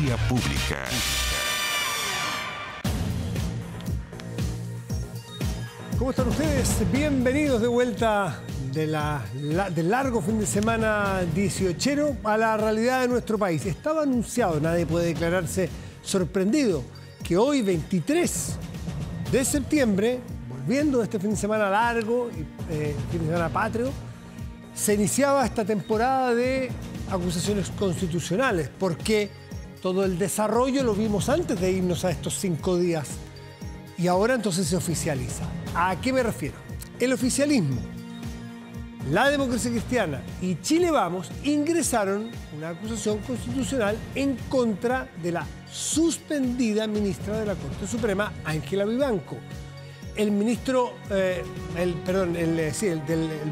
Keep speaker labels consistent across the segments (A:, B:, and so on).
A: Vía Pública.
B: ¿Cómo están ustedes? Bienvenidos de vuelta del largo fin de semana 18ero a la realidad de nuestro país. Estaba anunciado, nadie puede declararse sorprendido, que hoy, 23 de septiembre, volviendo de este fin de semana largo, fin de semana patrio, se iniciaba esta temporada de acusaciones constitucionales, porque todo el desarrollo lo vimos antes de irnos a estos 5 días y ahora entonces se oficializa. ¿A qué me refiero? El oficialismo, la Democracia Cristiana y Chile Vamos ingresaron una acusación constitucional en contra de la suspendida ministra de la Corte Suprema, Ángela Vivanco. El ministro, el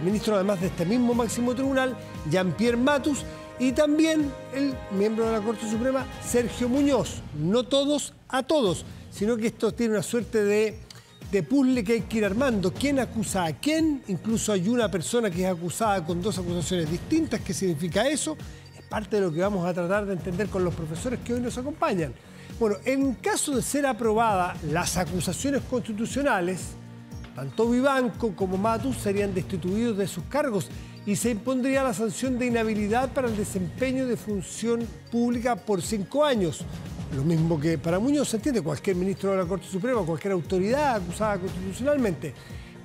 B: ministro además de este mismo máximo tribunal, Jean-Pierre Matus, y también el miembro de la Corte Suprema, Sergio Muñoz. No todos a todos, sino que esto tiene una suerte de puzzle que hay que ir armando. ¿Quién acusa a quién? Incluso hay una persona que es acusada con 2 acusaciones distintas. ¿Qué significa eso? Es parte de lo que vamos a tratar de entender con los profesores que hoy nos acompañan. Bueno, en caso de ser aprobadas las acusaciones constitucionales, tanto Vivanco como Matus serían destituidos de sus cargos y se impondría la sanción de inhabilidad para el desempeño de función pública por 5 años. Lo mismo que para Muñoz, se entiende, cualquier ministro de la Corte Suprema, cualquier autoridad acusada constitucionalmente.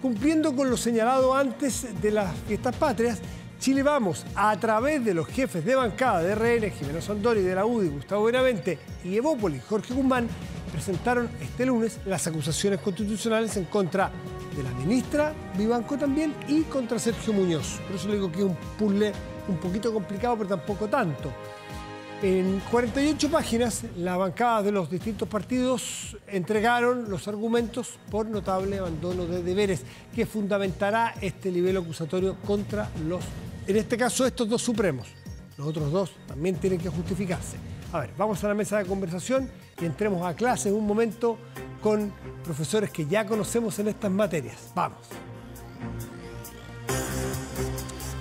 B: Cumpliendo con lo señalado antes de las fiestas patrias, Chile Vamos, a través de los jefes de bancada de RN, Jimena Sandori, de la UDI, Gustavo Benavente, y Evópolis, Jorge Guzmán, presentaron este lunes las acusaciones constitucionales en contra de la ministra Vivanco también y contra Sergio Muñoz. Por eso le digo que es un puzzle un poquito complicado, pero tampoco tanto. En 48 páginas, las bancadas de los distintos partidos entregaron los argumentos por notable abandono de deberes que fundamentará este libelo acusatorio contra los, en este caso, estos 2 supremos. Los otros 2 también tienen que justificarse. A ver, vamos a la mesa de conversación y entremos a clase en un momento con profesores que ya conocemos en estas materias. Vamos.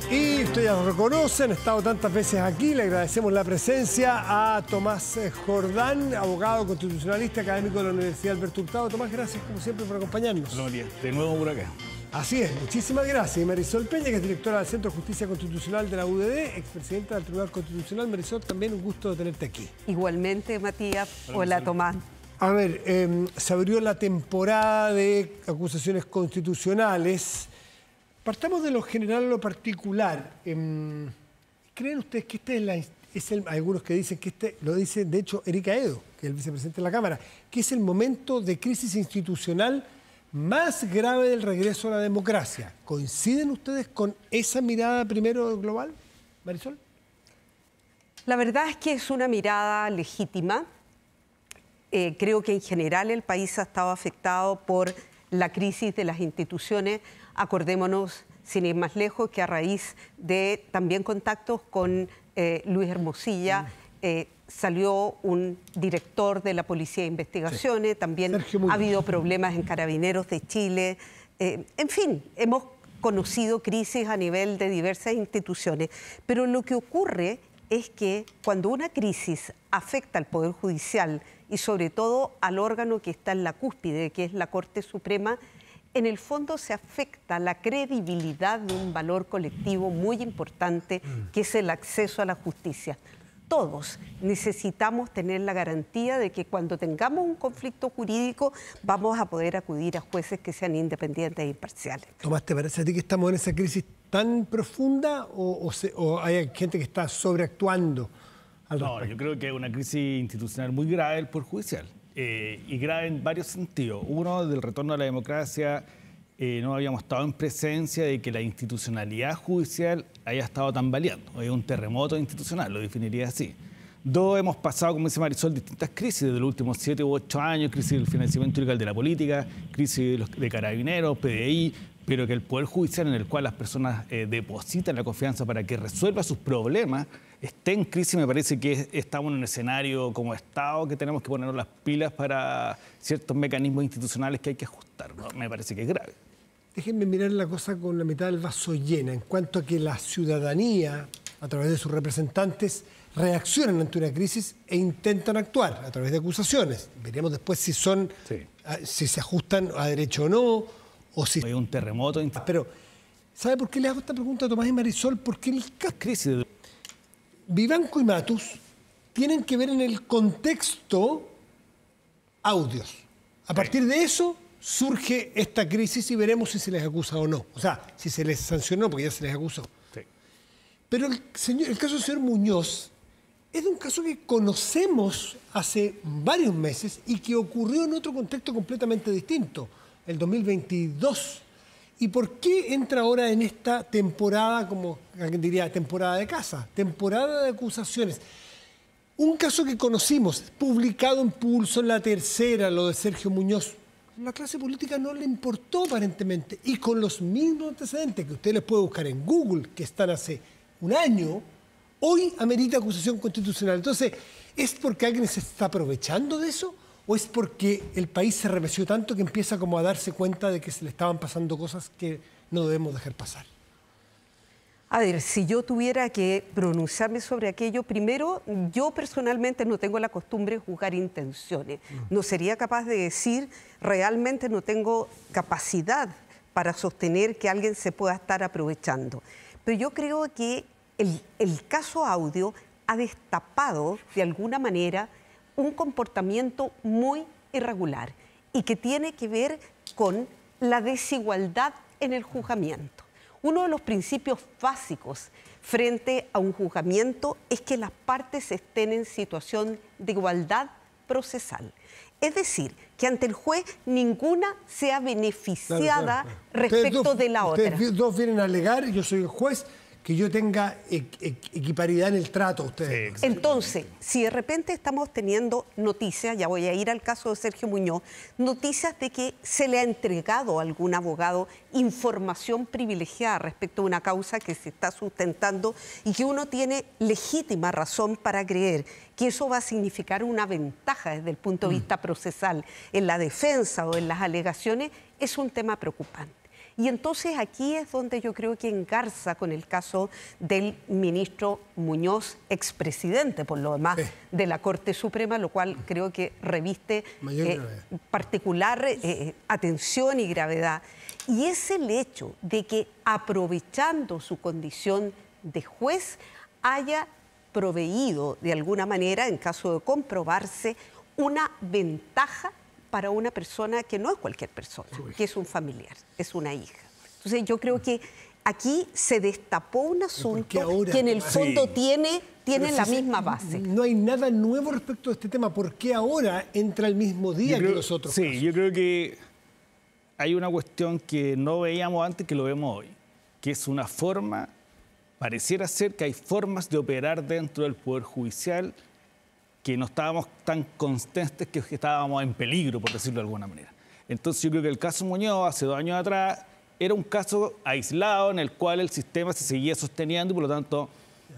B: Y ustedes ya lo reconocen, han estado tantas veces aquí, le agradecemos la presencia a Tomás Jordán, abogado constitucionalista, académico de la Universidad Alberto Hurtado. Tomás, gracias como siempre por acompañarnos.
C: Hola María, de nuevo por acá.
B: Así es, muchísimas gracias. Y Marisol Peña, que es directora del Centro de Justicia Constitucional de la UDD, expresidenta del Tribunal Constitucional. Marisol, también un gusto de tenerte aquí.
D: Igualmente, Matías. Hola, Tomás.
B: A ver, se abrió la temporada de acusaciones constitucionales. Partamos de lo general a lo particular. ¿Creen ustedes que algunos que dicen que lo dice de hecho Erika Edo, que es el vicepresidente de la Cámara, que es el momento de crisis institucional más grave del regreso a la democracia? ¿Coinciden ustedes con esa mirada primero global, Marisol?
D: La verdad es que es una mirada legítima. Creo que en general el país ha estado afectado por la crisis de las instituciones. Acordémonos, sin ir más lejos, que a raíz de también contactos con Luis Hermosilla, salió un director de la Policía de Investigaciones, también ha habido problemas en Carabineros de Chile. En fin, hemos conocido crisis a nivel de diversas instituciones, pero lo que ocurre es que cuando una crisis afecta al Poder Judicial y sobre todo al órgano que está en la cúspide, que es la Corte Suprema, en el fondo se afecta la credibilidad de un valor colectivo muy importante, que es el acceso a la justicia. Todos necesitamos tener la garantía de que cuando tengamos un conflicto jurídico vamos a poder acudir a jueces que sean independientes e imparciales.
B: Tomás, ¿te parece a ti que estamos en esa crisis tan profunda o hay gente que está sobreactuando al respecto?
C: No, yo creo que es una crisis institucional muy grave del Poder Judicial. Y grave en varios sentidos. Uno, del retorno a la democracia, no habíamos estado en presencia de que la institucionalidad judicial haya estado tambaleando. Hay un terremoto institucional, lo definiría así. 2, hemos pasado, como dice Marisol, distintas crisis de los últimos 7 u 8 años, crisis del financiamiento ilegal de la política, crisis de Carabineros, PDI, pero que el Poder Judicial, en el cual las personas depositan la confianza para que resuelva sus problemas, esté en crisis. Me parece que estamos en un escenario como Estado que tenemos que ponernos las pilas para ciertos mecanismos institucionales que hay que ajustar, ¿no? Me parece que es grave.
B: Déjenme mirar la cosa con la mitad del vaso llena, en cuanto a que la ciudadanía a través de sus representantes, reaccionan ante una crisis e intentan actuar a través de acusaciones. Veremos después si si se ajustan a derecho o no, o si...
C: Hay un terremoto.
B: Pero, ¿sabe por qué le hago esta pregunta a Tomás y Marisol? Porque en el caso
C: Crisis.
B: Vivanco y Matus tienen que ver en el contexto audios. A partir de eso surge esta crisis y veremos si se les acusa o no. O sea, si se les sancionó, porque ya se les acusó.
C: Sí.
B: Pero el caso del señor Muñoz es un caso que conocemos hace varios meses y que ocurrió en otro contexto completamente distinto, el 2022. ¿Y por qué entra ahora en esta temporada, como alguien diría, temporada de caza, temporada de acusaciones? Un caso que conocimos, publicado en Pulso, en La Tercera, lo de Sergio Muñoz. La clase política no le importó aparentemente. Y con los mismos antecedentes que usted les puede buscar en Google, que están hace un año, hoy amerita acusación constitucional. Entonces, ¿es porque alguien se está aprovechando de eso? ¿O es porque el país se remeció tanto que empieza como a darse cuenta de que se le estaban pasando cosas que no debemos dejar pasar?
D: A ver, si yo tuviera que pronunciarme sobre aquello, primero, yo personalmente no tengo la costumbre de juzgar intenciones. No sería capaz de decir, realmente no tengo capacidad para sostener que alguien se pueda estar aprovechando. Pero yo creo que el caso Audio ha destapado, de alguna manera, un comportamiento muy irregular y que tiene que ver con la desigualdad en el juzgamiento. Uno de los principios básicos frente a un juzgamiento es que las partes estén en situación de igualdad procesal. Es decir, que ante el juez ninguna sea beneficiada respecto de la otra.
B: Ustedes dos vienen a alegar, yo soy el juez, que yo tenga equiparidad en el trato a ustedes.
C: Sí,
D: entonces, si de repente estamos teniendo noticias, ya voy a ir al caso de Sergio Muñoz, noticias de que se le ha entregado a algún abogado información privilegiada respecto a una causa que se está sustentando y que uno tiene legítima razón para creer que eso va a significar una ventaja desde el punto de vista procesal en la defensa o en las alegaciones, es un tema preocupante. Y entonces aquí es donde yo creo que engarza con el caso del ministro Muñoz, expresidente, por lo demás, de la Corte Suprema, lo cual creo que reviste particular atención y gravedad. Y es el hecho de que, aprovechando su condición de juez, haya proveído de alguna manera, en caso de comprobarse, una ventaja para una persona que no es cualquier persona, que es un familiar, es una hija. Entonces yo creo que aquí se destapó un asunto que en el fondo tiene la misma base.
B: No hay nada nuevo respecto a este tema. ¿Por qué ahora entra el mismo día que los otros casos?
C: Sí, yo creo que hay una cuestión que no veíamos antes que lo vemos hoy, que es una forma, pareciera ser que hay formas de operar dentro del Poder Judicial que no estábamos tan conscientes que estábamos en peligro, por decirlo de alguna manera. Entonces yo creo que el caso Muñoz, hace 2 años atrás, era un caso aislado en el cual el sistema se seguía sosteniendo y por lo tanto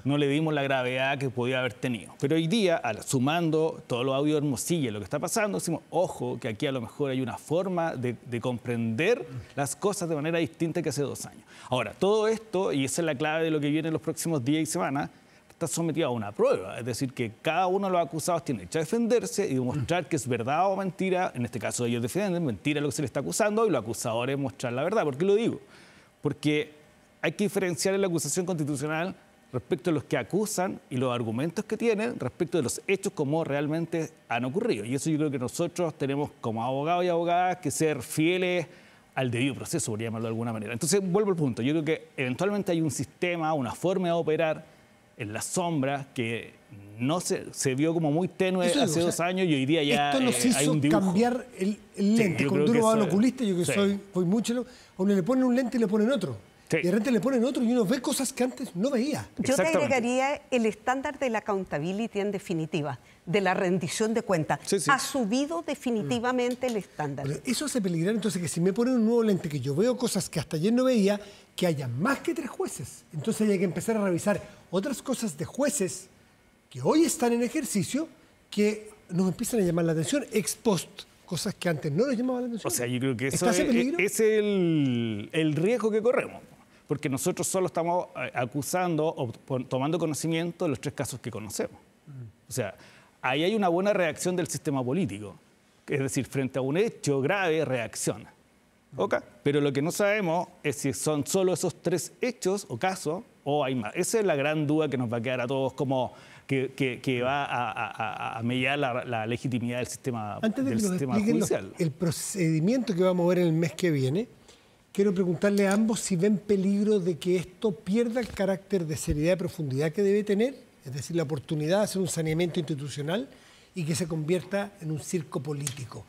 C: no le dimos la gravedad que podía haber tenido. Pero hoy día, sumando todos los audios de Hermosilla, lo que está pasando, decimos, ojo, que aquí a lo mejor hay una forma de comprender las cosas de manera distinta que hace 2 años. Ahora, todo esto, y esa es la clave de lo que viene en los próximos días y semanas, está sometido a una prueba, es decir, que cada uno de los acusados tiene derecho a defenderse y demostrar que es verdad o mentira, en este caso ellos defienden, mentira lo que se le está acusando y los acusadores mostrar la verdad. ¿Por qué lo digo? Porque hay que diferenciar en la acusación constitucional respecto a los que acusan y los argumentos que tienen respecto de los hechos como realmente han ocurrido. Y eso yo creo que nosotros tenemos como abogados y abogadas que ser fieles al debido proceso, por llamarlo de alguna manera. Entonces, vuelvo al punto. Yo creo que eventualmente hay un sistema, una forma de operar en la sombra que no se vio como muy tenue hace 2 años y hoy día ya
B: esto nos hizo
C: hay un dibujo.
B: Cambiar el lente.
C: Sí,
B: cuando uno va al oculista, yo que voy mucho, a uno le ponen un lente y le ponen otro. Sí. Y de repente le ponen otro y uno ve cosas que antes no veía.
D: Yo te agregaría el estándar de la accountability en definitiva, de la rendición de cuentas. Ha subido definitivamente el estándar.
B: Pero eso hace peligrar entonces que si me ponen un nuevo lente que yo veo cosas que hasta ayer no veía, que haya más que 3 jueces. Entonces hay que empezar a revisar otras cosas de jueces que hoy están en ejercicio que nos empiezan a llamar la atención ex post, cosas que antes no nos llamaban la atención.
C: O sea, yo creo que eso es el riesgo que corremos. porque nosotros solo estamos acusando o tomando conocimiento de los 3 casos que conocemos. O sea, ahí hay una buena reacción del sistema político. Es decir, frente a un hecho grave, reacciona. ¿Okay? Pero lo que no sabemos es si son solo esos 3 hechos o casos o hay más. Esa es la gran duda que nos va a quedar a todos como que va a mediar la legitimidad del sistema,
B: Antes de que nos expliquen
C: judicial.
B: el procedimiento que vamos a ver en el mes que viene, quiero preguntarle a ambos si ven peligro de que esto pierda el carácter de seriedad y profundidad que debe tener, es decir, la oportunidad de hacer un saneamiento institucional y que se convierta en un circo político.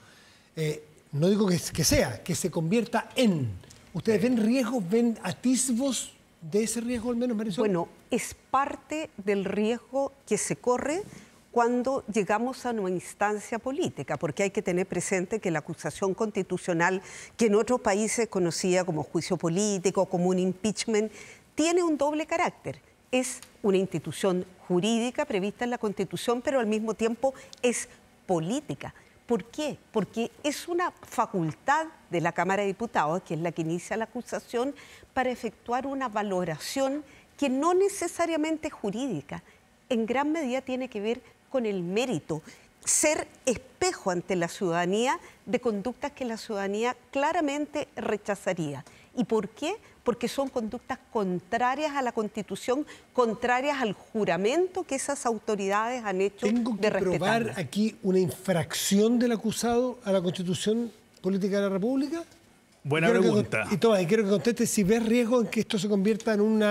B: No digo que se convierta en. ¿Ustedes ven riesgos, ven atisbos de ese riesgo al menos, Marisol?
D: Bueno, es parte del riesgo que se corre cuando llegamos a una instancia política, porque hay que tener presente que la acusación constitucional, que en otros países es conocida como juicio político, como un impeachment, tiene un doble carácter. Es una institución jurídica prevista en la Constitución, pero al mismo tiempo es política. ¿Por qué? Porque es una facultad de la Cámara de Diputados, que es la que inicia la acusación, para efectuar una valoración que no necesariamente es jurídica. En gran medida tiene que ver con el mérito, ser espejo ante la ciudadanía de conductas que la ciudadanía claramente rechazaría. ¿Y por qué? Porque son conductas contrarias a la Constitución, contrarias al juramento que esas autoridades han hecho de respetarla.
B: ¿Tengo que probar aquí una infracción del acusado a la Constitución Política de la República?
C: Buena pregunta.
B: Y quiero que conteste si ves riesgo en que esto se convierta en un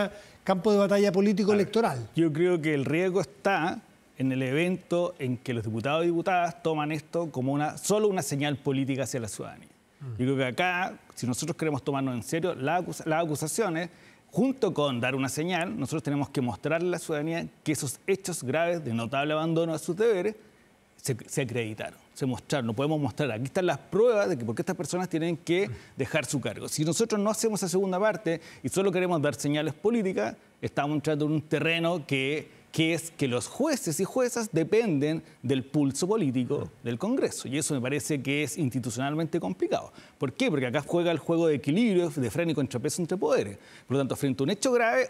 B: campo de batalla político electoral.
C: Yo creo que el riesgo está en el evento en que los diputados y diputadas toman esto como solo una señal política hacia la ciudadanía. Yo creo que acá, si nosotros queremos tomarnos en serio las acusaciones, junto con dar una señal, nosotros tenemos que mostrarle a la ciudadanía que esos hechos graves de notable abandono de sus deberes se acreditaron, se mostraron. No podemos mostrar, aquí están las pruebas de que por qué estas personas tienen que dejar su cargo. Si nosotros no hacemos esa segunda parte y solo queremos dar señales políticas, estamos entrando en un terreno que es que los jueces y juezas dependen del pulso político del Congreso. Y eso me parece que es institucionalmente complicado. ¿Por qué? Porque acá juega el juego de equilibrio, de freno y contrapeso entre poderes. Por lo tanto, frente a un hecho grave,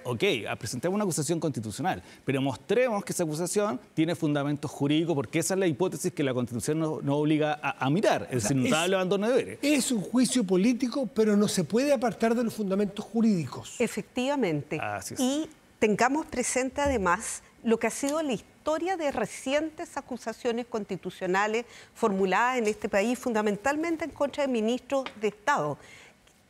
C: presentemos una acusación constitucional, pero mostremos que esa acusación tiene fundamento jurídico, porque esa es la hipótesis que la Constitución nos obliga a mirar, es decir, notable abandono de deberes.
B: Es un juicio político, pero no se puede apartar de los fundamentos jurídicos.
D: Efectivamente.
C: Así es.
D: Y tengamos presente además lo que ha sido la historia de recientes acusaciones constitucionales formuladas en este país, fundamentalmente en contra de ministros de Estado,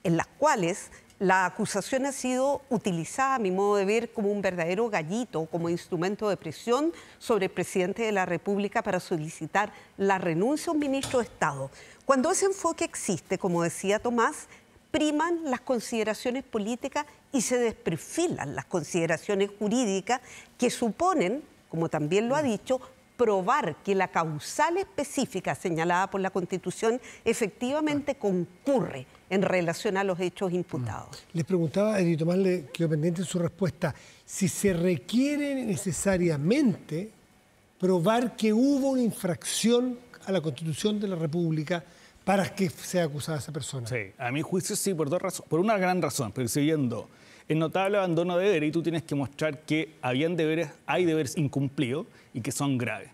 D: en las cuales la acusación ha sido utilizada, a mi modo de ver, como un verdadero gallito, como instrumento de presión sobre el presidente de la República para solicitar la renuncia a un ministro de Estado. Cuando ese enfoque existe, como decía Tomás, priman las consideraciones políticas y se desperfilan las consideraciones jurídicas que suponen, como también lo ha dicho, probar que la causal específica señalada por la Constitución efectivamente concurre en relación a los hechos imputados.
B: Les preguntaba, y Tomás le quedó pendiente en su respuesta, si se requiere necesariamente probar que hubo una infracción a la Constitución de la República para que sea acusada esa persona.
C: Sí, a mi juicio sí, por 2 razones. Por una gran razón, porque siguiendo el notable abandono de deberes y tú tienes que mostrar que hay deberes incumplidos y que son graves.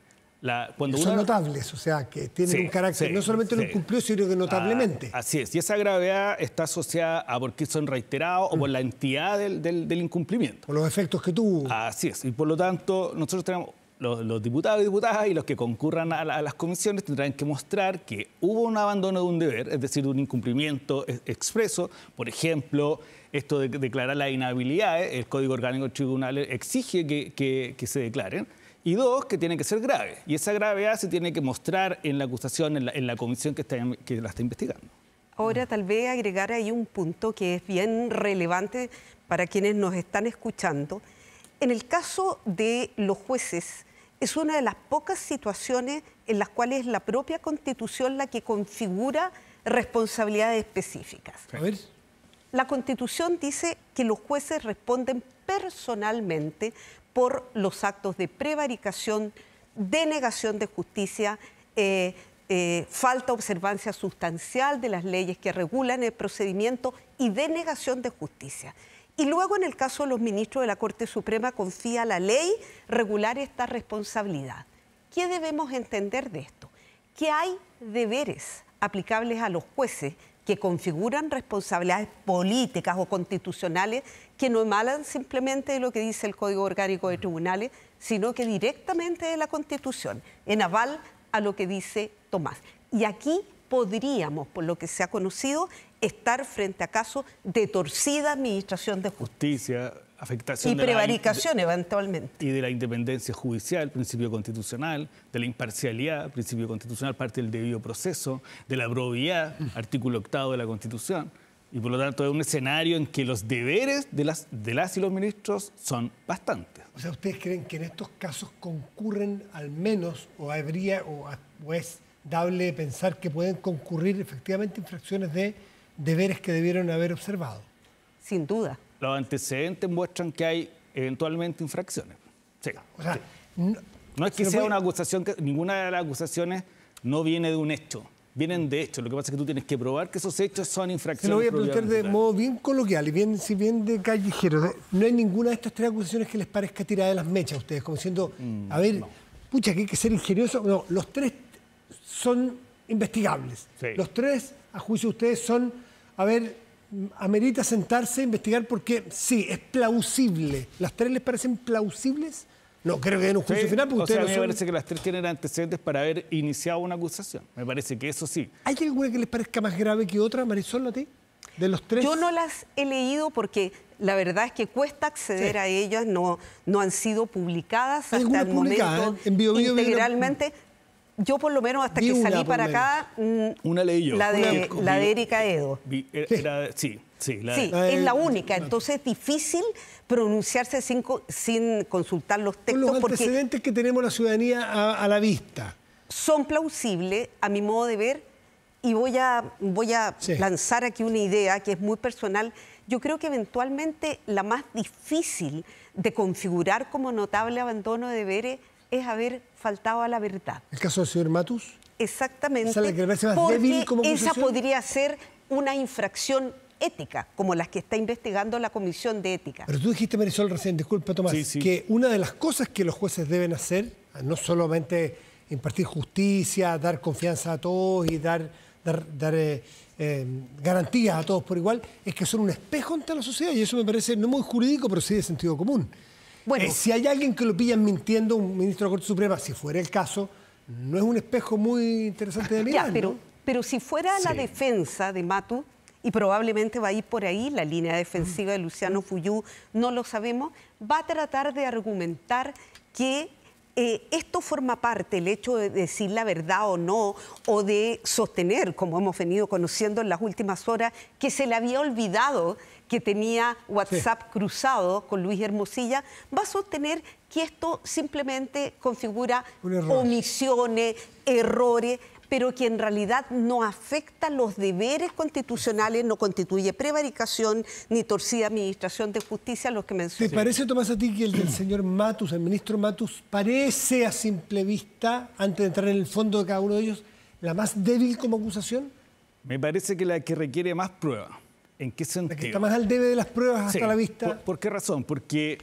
B: Son notables, o sea, que tienen un carácter, no solamente lo incumplió, sino que notablemente.
C: Así es, y esa gravedad está asociada a porque son reiterados o por la entidad del incumplimiento.
B: Por los efectos que tuvo.
C: Así es, y por lo tanto nosotros tenemos... Los diputados y diputadas y los que concurran a las comisiones tendrán que mostrar que hubo un abandono de un deber, es decir, un incumplimiento expreso. Por ejemplo, esto de declarar las inhabilidades, el Código Orgánico del Tribunal exige que se declaren. Y 2, que tiene que ser grave. Y esa gravedad se tiene que mostrar en la acusación, en la comisión que la está investigando.
D: Ahora, tal vez agregar ahí un punto que es bien relevante para quienes nos están escuchando. En el caso de los jueces, es una de las pocas situaciones en las cuales la propia Constitución la que configura responsabilidades específicas.
B: A ver.
D: La Constitución dice que los jueces responden personalmente por los actos de prevaricación, denegación de justicia, falta observancia sustancial de las leyes que regulan el procedimiento y denegación de justicia. Y luego, en el caso de los ministros de la Corte Suprema, confía la ley regular esta responsabilidad. ¿Qué debemos entender de esto? Que hay deberes aplicables a los jueces que configuran responsabilidades políticas o constitucionales que no emanan simplemente de lo que dice el Código Orgánico de Tribunales, sino que directamente de la Constitución, en aval a lo que dice Tomás. Y aquí podríamos, por lo que se ha conocido, estar frente a casos de torcida administración de
C: justicia, afectación
D: y prevaricación eventualmente.
C: Y de la independencia judicial, principio constitucional, de la imparcialidad, principio constitucional, parte del debido proceso, de la probidad, artículo 8º de la Constitución. Y por lo tanto es un escenario en que los deberes de las y los ministros son bastantes.
B: O sea, ¿ustedes creen que en estos casos concurren al menos, o es dable pensar que pueden concurrir efectivamente infracciones de deberes que debieron haber observado?
D: Sin duda.
C: Los antecedentes muestran que hay eventualmente infracciones. Sí.
B: O sea,
C: sí. No es que sea una acusación, ninguna de las acusaciones no viene de un hecho. Vienen de hechos. Lo que pasa es que tú tienes que probar que esos hechos son infracciones.
B: Se lo voy a preguntar de modo bien coloquial y bien de callejero. No hay ninguna de estas tres acusaciones que les parezca tirada de las mechas a ustedes, como diciendo, a ver, pucha, que hay que ser ingenioso. No, los tres son investigables. Sí. Los tres, a juicio de ustedes, son, a ver, amerita sentarse a investigar porque sí, es plausible. ¿Las tres les parecen plausibles? No, creo que en un juicio final, porque ustedes
C: a mí me parece que las tres tienen antecedentes para haber iniciado una acusación. Me parece que eso sí.
B: ¿Hay alguna que les parezca más grave que otra, Marisol, a ti? ¿De los tres?
D: Yo no las he leído porque la verdad es que cuesta acceder a ellas, no han sido publicadas hasta el momento integralmente. Yo por lo menos hasta que salí para acá,
C: una leí yo.
D: La de Erika Edo.
C: Sí,
D: es la única. Entonces es difícil pronunciarse sin consultar los textos.
B: Los antecedentes que tenemos la ciudadanía a la vista.
D: Son plausibles, a mi modo de ver, y voy a lanzar aquí una idea que es muy personal. Yo creo que eventualmente la más difícil de configurar como notable abandono de deberes es haber faltado a la verdad.
B: ¿El caso del señor Matus?
D: Exactamente.
B: ¿Esa es la que le parece más débil como acusación?
D: Esa podría ser una infracción ética, como las que está investigando la Comisión de Ética.
B: Pero tú dijiste, Marisol, recién, disculpa, Tomás, que una de las cosas que los jueces deben hacer, no solamente impartir justicia, dar confianza a todos y dar garantías a todos por igual, es que son un espejo ante la sociedad, y eso me parece no muy jurídico, pero sí de sentido común. Bueno, si hay alguien que lo pillan mintiendo, un ministro de la Corte Suprema, si fuera el caso, no es un espejo muy interesante de mirar.
D: Ya, pero si fuera la defensa de Matus, y probablemente va a ir por ahí, la línea defensiva de Luciano Fuyú, no lo sabemos, va a tratar de argumentar que esto forma parte, el hecho de decir la verdad o no, o de sostener, como hemos venido conociendo en las últimas horas, que se le había olvidado que tenía WhatsApp cruzado con Luis Hermosilla, va a sostener que esto simplemente configura omisiones, errores, pero que en realidad no afecta los deberes constitucionales, no constituye prevaricación ni torcida administración de justicia, los que mencioné.
B: ¿Te parece, Tomás, a ti que el del señor Matus, el ministro Matus, parece a simple vista, antes de entrar en el fondo de cada uno de ellos, la más débil como acusación?
C: Me parece que la que requiere más prueba. ¿En qué sentido?
B: La que está más al debe de las pruebas hasta la vista.
C: ¿Por qué razón? Porque,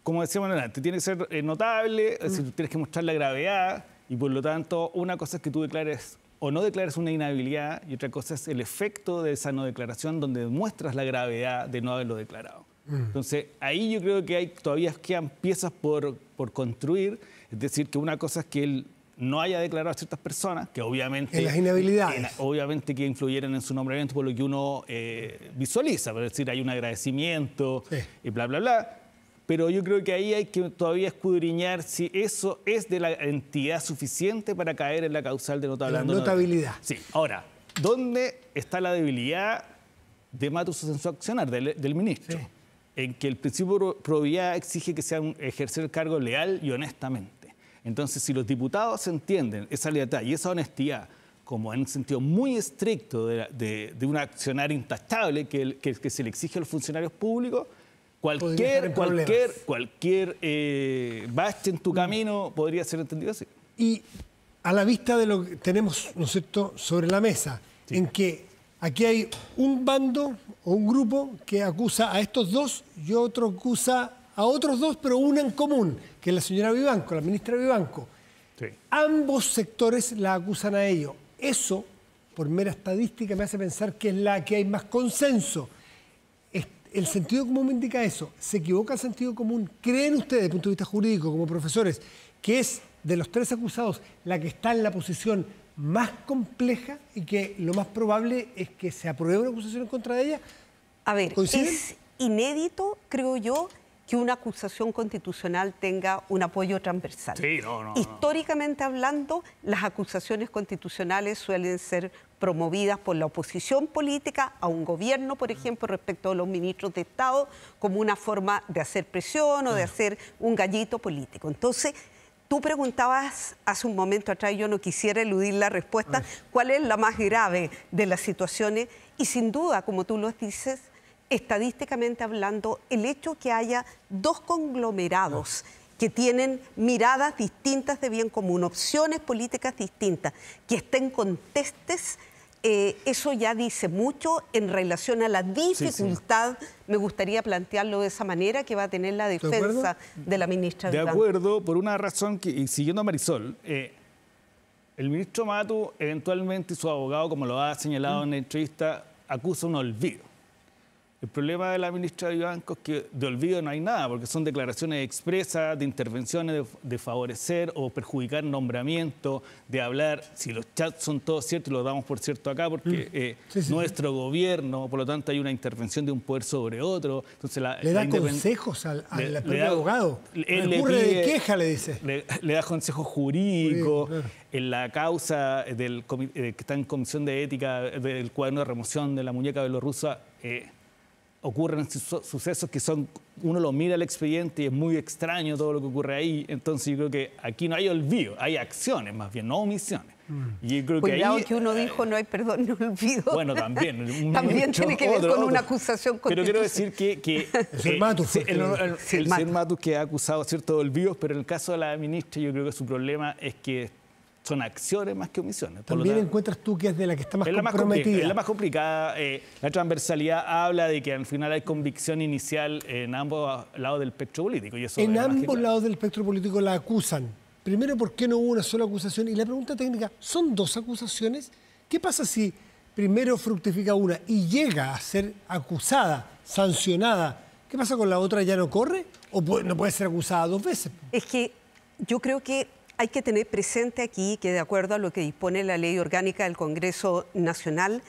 C: como decíamos antes, tiene que ser notable, es decir, tienes que mostrar la gravedad. Y por lo tanto, una cosa es que tú declares o no declares una inhabilidad y otra cosa es el efecto de esa no declaración donde demuestras la gravedad de no haberlo declarado. Entonces, ahí yo creo que todavía quedan piezas por construir. Es decir, que una cosa es que él no haya declarado a ciertas personas, que obviamente...
B: En las inhabilidades.
C: Obviamente que influyeran en su nombramiento por lo que uno visualiza. Es decir, hay un agradecimiento y bla, bla, bla. Pero yo creo que ahí hay que todavía escudriñar si eso es de la entidad suficiente para caer en la causal de notable abandono.
B: Notabilidad.
C: Sí. Ahora, ¿dónde está la debilidad de Matus en su accionar, del ministro? En que el principio de probidad exige que ejercer el cargo leal y honestamente. Entonces, si los diputados entienden esa lealtad y esa honestidad como en un sentido muy estricto de un accionar intachable que se le exige a los funcionarios públicos, cualquier bache en tu camino podría ser entendido así.
B: Y a la vista de lo que tenemos, ¿no es cierto?, sobre la mesa, en que Aquí hay un bando o un grupo que acusa a estos dos y otro acusa a otros dos, pero una en común, que es la señora Vivanco, la ministra Vivanco.
C: Sí.
B: Ambos sectores la acusan a ello. Eso, por mera estadística, me hace pensar que es la que hay más consenso. El sentido común me indica eso. ¿Se equivoca el sentido común? ¿Creen ustedes, desde el punto de vista jurídico, como profesores, que es de los tres acusados la que está en la posición más compleja y que lo más probable es que se apruebe una acusación en contra de ella?
D: A ver,
B: ¿coinciden?
D: es inédito, creo yo, que una acusación constitucional tenga un apoyo transversal.
C: Sí, no.
D: Históricamente hablando, las acusaciones constitucionales suelen ser promovidas por la oposición política a un gobierno, por ejemplo, respecto a los ministros de Estado, como una forma de hacer presión o de hacer un gallito político. Entonces, tú preguntabas hace un momento atrás, yo no quisiera eludir la respuesta, ¿cuál es la más grave de las situaciones? Y sin duda, como tú lo dices, estadísticamente hablando, el hecho que haya dos conglomerados que tienen miradas distintas de bien común, opciones políticas distintas, que estén contestes, eso ya dice mucho en relación a la dificultad, me gustaría plantearlo de esa manera, que va a tener la defensa de la ministra
C: De
D: Vivanco.
C: acuerdo, por una razón que, y siguiendo a Marisol, el ministro Matus eventualmente, y su abogado, como lo ha señalado en la entrevista, acusa un olvido. El problema de la ministra Vivanco es que de olvido no hay nada, porque son declaraciones expresas de intervenciones de favorecer o perjudicar nombramiento, de hablar, si los chats son todos ciertos, y los damos por cierto acá, porque nuestro gobierno, por lo tanto hay una intervención de un poder sobre otro. Entonces
B: le da consejos al propio abogado. Recurre de queja, le dice.
C: Le da consejos jurídicos.
B: Claro.
C: En la causa que está en comisión de ética del cuaderno de remoción de la muñeca bielorrusa, ocurren sucesos que son, uno lo mira al expediente y es muy extraño todo lo que ocurre ahí. Entonces yo creo que aquí no hay olvido, hay acciones más bien, no omisiones. Y yo creo que
D: Cuidado
C: ahí,
D: que uno dijo no hay perdón ni olvido.
C: Bueno, también.
D: También tiene que ver con una acusación
C: Pero quiero
D: constitucional.
C: decir que
B: el señor Matus,
C: el señor Matus que ha acusado ciertos olvidos, pero en el caso de la ministra yo creo que su problema es que son acciones más que omisiones.
B: También encuentras tú que es de la que está más comprometida.
C: Es la más complicada. La transversalidad habla de que al final hay convicción inicial en ambos lados del espectro político. Y eso
B: en ambos lados del espectro político la acusan. Primero, ¿por qué no hubo una sola acusación? Y la pregunta técnica, ¿son dos acusaciones? ¿Qué pasa si primero fructifica una y llega a ser acusada, sancionada? ¿Qué pasa con la otra? ¿Ya no corre? ¿O no puede ser acusada dos veces?
D: Es que yo creo que hay que tener presente aquí que, de acuerdo a lo que dispone la Ley Orgánica del Congreso Nacional,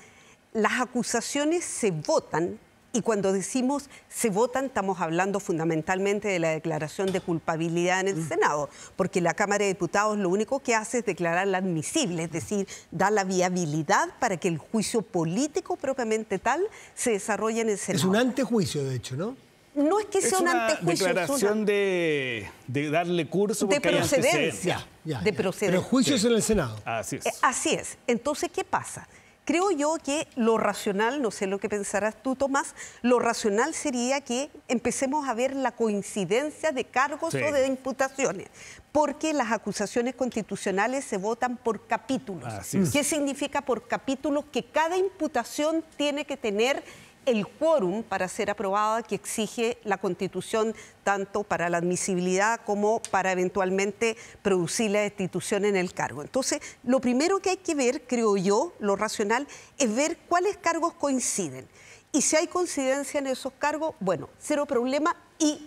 D: las acusaciones se votan, y cuando decimos se votan estamos hablando fundamentalmente de la declaración de culpabilidad en el Senado, porque la Cámara de Diputados lo único que hace es declararla admisible, es decir, da la viabilidad para que el juicio político propiamente tal se desarrolle en el Senado.
B: Es un antejuicio, de hecho, ¿no?
D: No es que sea un antejuicio,
C: es una declaración de darle curso
D: de
C: porque
D: procedencia. De procedencia.
B: Pero juicios en el Senado.
C: Así es.
D: Así es. Entonces, ¿qué pasa? Creo yo que lo racional, no sé lo que pensarás tú, Tomás, lo racional sería que empecemos a ver la coincidencia de cargos o de imputaciones, porque las acusaciones constitucionales se votan por capítulos. ¿Qué significa por capítulos? Que cada imputación tiene que tener el quórum para ser aprobada que exige la Constitución, tanto para la admisibilidad como para eventualmente producir la destitución en el cargo. Entonces, lo primero que hay que ver, creo yo, lo racional, es ver cuáles cargos coinciden. Y si hay coincidencia en esos cargos, bueno, cero problema, y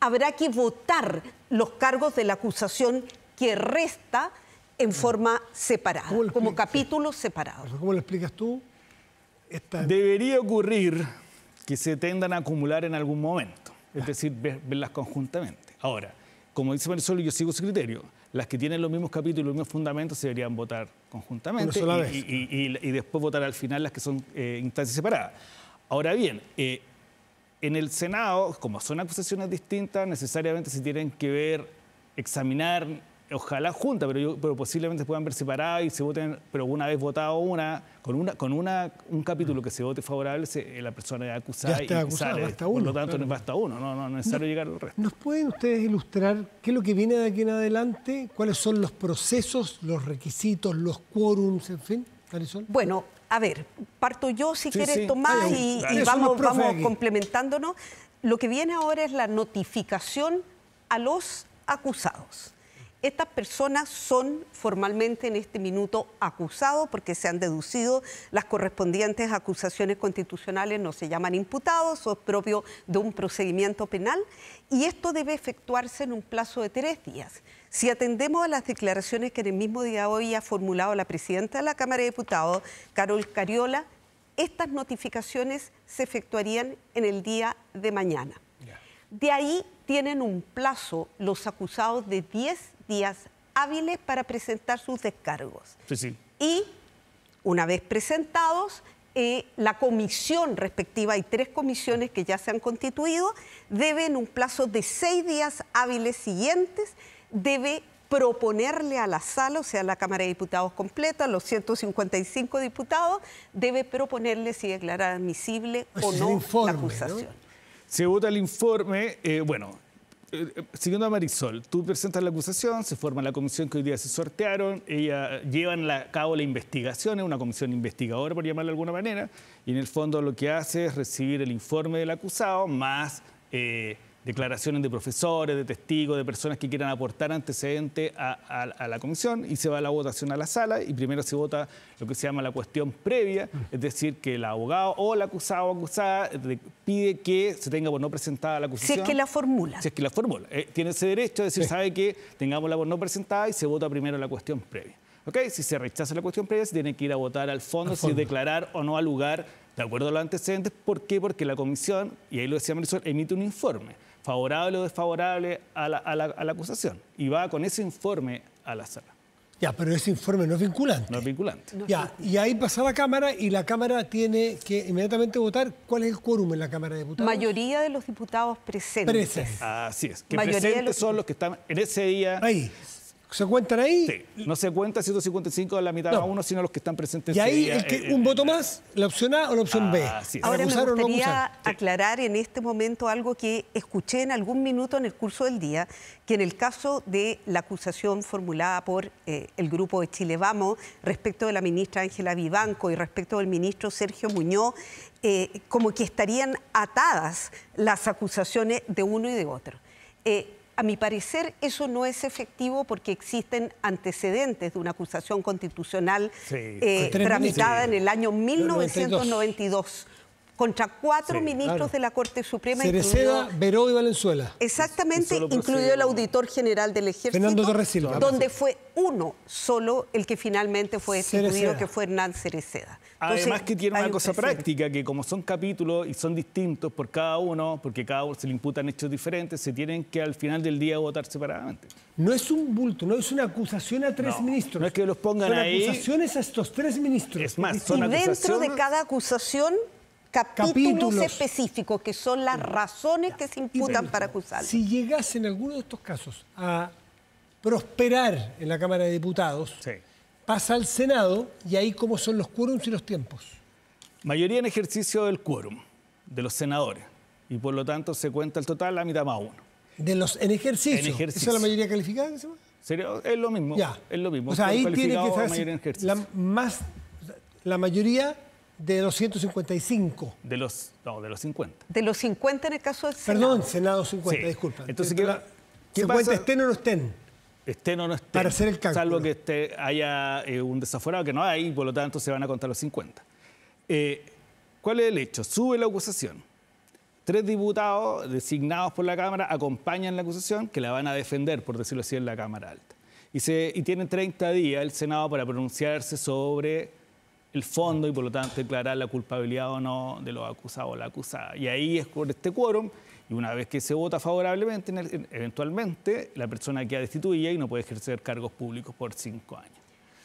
D: habrá que votar los cargos de la acusación que resta en forma separada, como capítulos separados.
B: ¿Cómo lo explicas tú?
C: Debería ocurrir que se tendan a acumular en algún momento, es decir, verlas conjuntamente. Ahora, como dice Marisol, yo sigo su criterio, las que tienen los mismos capítulos y los mismos fundamentos se deberían votar conjuntamente y después votar al final las que son instancias separadas. Ahora bien, en el Senado, como son acusaciones distintas, necesariamente se tienen que ver, examinar, ojalá juntas, pero posiblemente puedan ver separadas y se voten, pero una vez votado con un capítulo que se vote favorable, la persona es acusada y sale.
B: Basta uno,
C: por lo tanto,
B: claro.
C: basta uno, no es necesario llegar al resto.
B: ¿Nos pueden ustedes ilustrar qué es lo que viene de aquí en adelante? ¿Cuáles son los procesos, los requisitos, los quórums, en fin, Marisol?
D: Bueno, A ver, parto yo si quieres,
C: sí.
D: Tomás, y
B: Eso
D: vamos
B: los profe aquí.
D: complementándonos. Lo que viene ahora es la notificación a los acusados. Estas personas son formalmente en este minuto acusados porque se han deducido las correspondientes acusaciones constitucionales, no se llaman imputados, son propios de un procedimiento penal, y esto debe efectuarse en un plazo de 3 días. Si atendemos a las declaraciones que en el mismo día de hoy ha formulado la presidenta de la Cámara de Diputados, Carol Cariola, estas notificaciones se efectuarían en el día de mañana. De ahí tienen un plazo los acusados de 10 días hábiles para presentar sus descargos.
C: Sí.
D: Y una vez presentados, la comisión respectiva, hay 3 comisiones que ya se han constituido, debe en un plazo de 6 días hábiles siguientes, debe proponerle a la sala, o sea, la Cámara de Diputados completa, los 155 diputados, debe proponerle si declarar admisible o no la acusación.
B: ¿no?
C: Se vota el informe, siguiendo a Marisol, tú presentas la acusación, se forma la comisión que hoy día se sortearon, llevan a cabo la investigación, es una comisión investigadora, por llamarla de alguna manera, y en el fondo lo que hace es recibir el informe del acusado, más declaraciones de profesores, de testigos, de personas que quieran aportar antecedentes a la comisión, y se va a la votación a la sala, y primero se vota lo que se llama la cuestión previa, es decir, que el abogado o el acusado o acusada pide que se tenga por no presentada la acusación.
D: Si es que la formula.
C: Si es que la formula. Tiene ese derecho de decir, sabe que tengámosla por no presentada, y se vota primero la cuestión previa. ¿Ok? Si se rechaza la cuestión previa, se tiene que ir a votar al fondo, si declarar o no al lugar, de acuerdo a los antecedentes. ¿Por qué? Porque la comisión, y ahí lo decía Marisol, emite un informe, favorable o desfavorable a la acusación, y va con ese informe a la sala.
B: Ya, pero ese informe no es vinculante.
C: No es vinculante.
B: Ya, y ahí pasa la Cámara, y la Cámara tiene que inmediatamente votar. ¿Cuál es el quórum en la Cámara de Diputados?
D: Mayoría de los diputados presentes.
C: Así es. Que
D: Mayoría
C: presentes son los que están en ese día.
B: Ahí. ¿Se cuentan ahí?
C: Sí. No se cuenta 155 de la mitad a uno, sino los que están presentes
B: Y
C: ese
B: ahí
C: día.
B: un voto más, la opción A o la opción B.
C: Así es.
B: Para
D: Ahora me
B: acusar o no
D: gustaría
B: acusar.
D: aclarar en este momento algo que escuché en algún minuto en el curso del día, que en el caso de la acusación formulada por el grupo de Chile Vamos respecto de la ministra Ángela Vivanco y respecto del ministro Sergio Muñoz, como que estarían atadas las acusaciones de uno y de otro. A mi parecer, eso no es efectivo porque existen antecedentes de una acusación constitucional tramitada en el año 1992 contra 4 ministros de la Corte Suprema.
B: Cereceda, Beró y Valenzuela.
D: Exactamente, incluido el auditor general del Ejército,
B: Fernando Torres Silva.
D: donde fue uno solo el que finalmente fue destituido,
B: Cereceda.
D: que fue Hernán Cereceda.
C: Además que tiene
D: hay
C: una
D: un
C: cosa
D: precedente.
C: práctica, que como son capítulos y son distintos por cada uno, porque cada uno se le imputan hechos diferentes, se tienen que al final del día votar separadamente.
B: No es un bulto, no es una acusación a 3 ministros.
C: No es que los pongan
B: son
C: ahí.
B: acusaciones a estos 3 ministros.
C: Es más,
D: Y
C: son
D: dentro de
C: acusaciones.
D: cada acusación, capítulos específicos, que son las razones que se imputan para acusarlo.
B: Si llegase en alguno de estos casos a prosperar en la Cámara de Diputados,
C: Sí.
B: pasa al Senado, y ahí cómo son los quórums y los tiempos.
C: Mayoría en ejercicio del quórum de los senadores, y por lo tanto se cuenta el total la mitad más uno.
B: En ejercicio.
C: En ejercicio.
B: ¿Esa es la mayoría calificada? ¿Que se llama?
C: ¿Serio? Es lo mismo.
B: Ya.
C: Es lo mismo.
B: O sea, ahí tiene que
C: Calificado a
B: estar
C: mayoría en ejercicio.
B: la mayoría de los 155.
C: De los 50.
D: De los 50 en el caso del Senado.
B: Perdón, Senado 50,
C: Sí.
B: disculpa.
C: Entonces,
B: ¿qué
C: ¿qué
B: 50
C: pasa?
B: estén o no estén?
C: Estén o no estén.
B: Para hacer el cálculo.
C: Salvo que haya un desaforado, que no hay, y por lo tanto se van a contar los 50. ¿Cuál es el hecho? Sube la acusación. 3 diputados designados por la Cámara acompañan la acusación, que la van a defender, por decirlo así, en la Cámara Alta. Y tienen 30 días el Senado para pronunciarse sobre el fondo y, por lo tanto, declarar la culpabilidad o no de los acusados o la acusada. Y ahí es por este quórum, y una vez que se vota favorablemente, eventualmente la persona queda destituida y no puede ejercer cargos públicos por 5 años.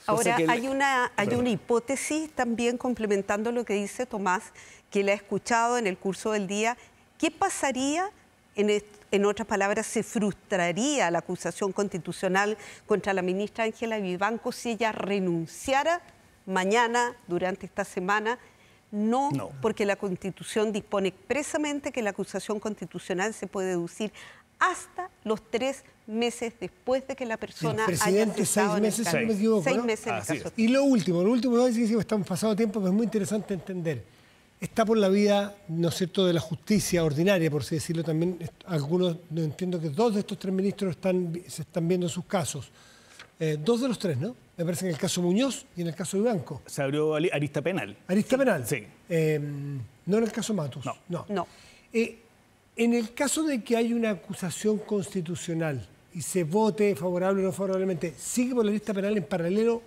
D: Ahora, hay una hipótesis también complementando lo que dice Tomás, que la he escuchado en el curso del día. ¿Qué pasaría, en otras palabras, se frustraría la acusación constitucional contra la ministra Ángela Vivanco si ella renunciara mañana, durante esta semana? No, porque la Constitución dispone expresamente que la acusación constitucional se puede deducir hasta los 3 meses después de que la persona
B: El presidente,
D: haya cesado
B: 6
D: en el
B: meses,
D: cargo.
B: si no me equivoco,
D: 6
B: ¿no?
D: meses en el
C: Así
D: caso.
C: es.
B: Y lo último, estamos pasado tiempo, pero es muy interesante entender. Está por la vía, ¿no es cierto?, de la justicia ordinaria, por así decirlo. También algunos, no entiendo que 2 de estos 3 ministros se están viendo sus casos. 2 de los 3, ¿no? Me parece en el caso Muñoz y en el caso Vivanco.
C: Se abrió arista penal.
B: Arista penal.
C: Sí.
B: No en el caso Matus.
D: No.
B: En el caso de que haya una acusación constitucional y se vote favorable o no favorablemente, ¿sigue por la lista penal en paralelo,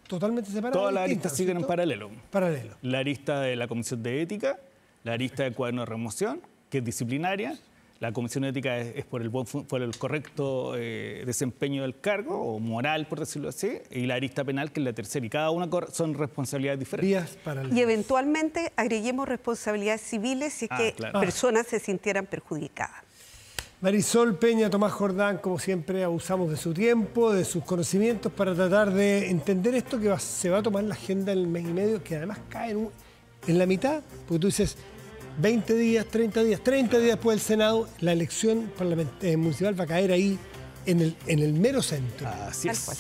B: totalmente separada?
C: Todas las aristas siguen en paralelo.
B: Paralelo.
C: La arista de la Comisión de Ética, la arista del cuaderno de remoción, que es disciplinaria. La Comisión de Ética es por el correcto desempeño del cargo, o moral, por decirlo así, y la arista penal, que es la tercera. Y cada una son responsabilidades diferentes.
B: Vías paralelas.
D: Y eventualmente agreguemos responsabilidades civiles si es que
C: claro.
D: personas se sintieran perjudicadas.
B: Marisol Peña, Tomás Jordán, como siempre, abusamos de su tiempo, de sus conocimientos para tratar de entender esto que se va a tomar la agenda en el mes y medio, que además cae en la mitad, porque tú dices 20 días, 30 días después del Senado, la elección municipal va a caer ahí en el mero centro.
C: Así
D: Tal
C: es.
D: cual.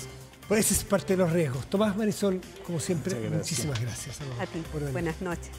B: Pues ese es parte de los riesgos. Tomás, Marisol, como siempre,
C: Muchas gracias.
B: muchísimas gracias.
D: A ti.
B: por venir.
D: Buenas noches.